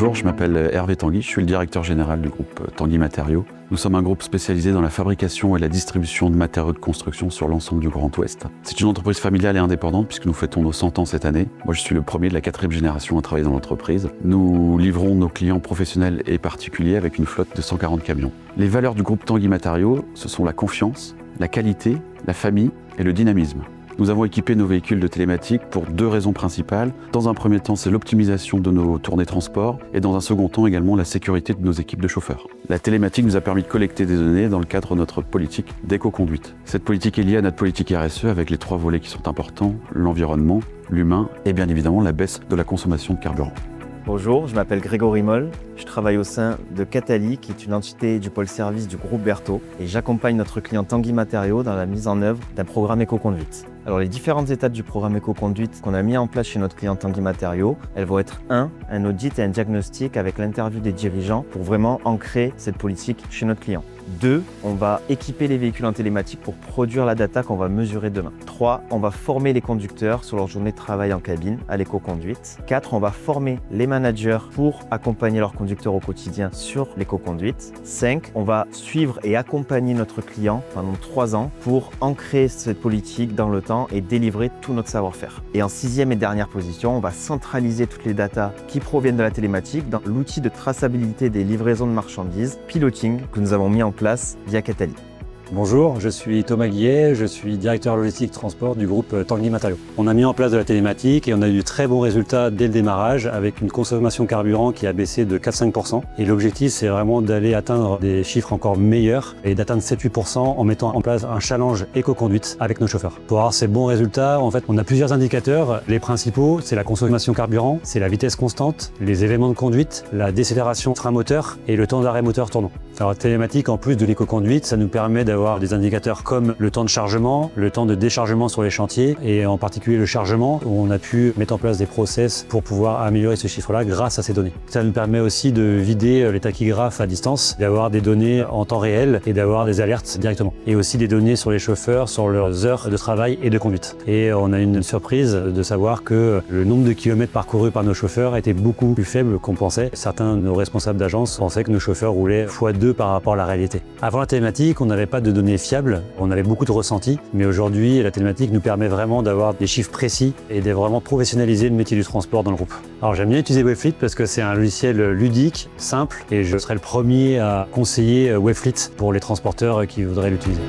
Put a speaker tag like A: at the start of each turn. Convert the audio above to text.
A: Bonjour, je m'appelle Hervé Tanguy, je suis le directeur général du groupe Tanguy Matériaux. Nous sommes un groupe spécialisé dans la fabrication et la distribution de matériaux de construction sur l'ensemble du Grand Ouest. C'est une entreprise familiale et indépendante puisque nous fêtons nos 100 ans cette année. Moi, je suis le premier de la 4e génération à travailler dans l'entreprise. Nous livrons nos clients professionnels et particuliers avec une flotte de 140 camions. Les valeurs du groupe Tanguy Matériaux, ce sont la confiance, la qualité, la famille et le dynamisme. Nous avons équipé nos véhicules de télématique pour 2 raisons principales. Dans un premier temps, c'est l'optimisation de nos tournées transport et dans un second temps également la sécurité de nos équipes de chauffeurs. La télématique nous a permis de collecter des données dans le cadre de notre politique d'éco-conduite. Cette politique est liée à notre politique RSE avec les 3 volets qui sont importants, l'environnement, l'humain et bien évidemment la baisse de la consommation de carburant.
B: Bonjour, je m'appelle Grégory Moll, je travaille au sein de Catali, qui est une entité du pôle service du groupe Berthaud, et j'accompagne notre client Tanguy Matériaux dans la mise en œuvre d'un programme éco-conduite. Alors les différentes étapes du programme éco-conduite qu'on a mis en place chez notre client Tanguy Matériaux, elles vont être un audit et un diagnostic avec l'interview des dirigeants pour vraiment ancrer cette politique chez notre client. 2, on va équiper les véhicules en télématique pour produire la data qu'on va mesurer demain. 3, on va former les conducteurs sur leur journée de travail en cabine à l'éco-conduite. 4, on va former les managers pour accompagner leurs conducteurs au quotidien sur l'éco-conduite. 5, on va suivre et accompagner notre client pendant 3 ans pour ancrer cette politique dans le temps et délivrer tout notre savoir-faire. Et en 6e et dernière position, on va centraliser toutes les datas qui proviennent de la télématique dans l'outil de traçabilité des livraisons de marchandises, Piloting, que nous avons mis en place via Catali.
C: Bonjour, je suis Thomas Guillet, je suis directeur logistique transport du groupe Tanguy Matériaux. On a mis en place de la télématique et on a eu de très bons résultats dès le démarrage avec une consommation carburant qui a baissé de 4-5%. Et l'objectif, c'est vraiment d'aller atteindre des chiffres encore meilleurs et d'atteindre 7-8% en mettant en place un challenge éco-conduite avec nos chauffeurs. Pour avoir ces bons résultats, en fait, on a plusieurs indicateurs. Les principaux, c'est la consommation carburant, c'est la vitesse constante, les éléments de conduite, la décélération train-moteur et le temps d'arrêt moteur tournant. Alors, la télématique, en plus de l'éco-conduite, ça nous permet d'avoir des indicateurs comme le temps de chargement, le temps de déchargement sur les chantiers et en particulier le chargement où on a pu mettre en place des process pour pouvoir améliorer ce chiffre-là grâce à ces données. Ça nous permet aussi de vider les tachygraphes à distance, d'avoir des données en temps réel et d'avoir des alertes directement. Et aussi des données sur les chauffeurs, sur leurs heures de travail et de conduite. Et on a une surprise de savoir que le nombre de kilomètres parcourus par nos chauffeurs était beaucoup plus faible qu'on pensait. Certains de nos responsables d'agence pensaient que nos chauffeurs roulaient x2 par rapport à la réalité. Avant la télématique, on n'avait pas de données fiables, on avait beaucoup de ressentis, mais aujourd'hui, la télématique nous permet vraiment d'avoir des chiffres précis et de vraiment professionnaliser le métier du transport dans le groupe. Alors j'aime bien utiliser Webfleet parce que c'est un logiciel ludique, simple, et je serai le premier à conseiller Webfleet pour les transporteurs qui voudraient l'utiliser.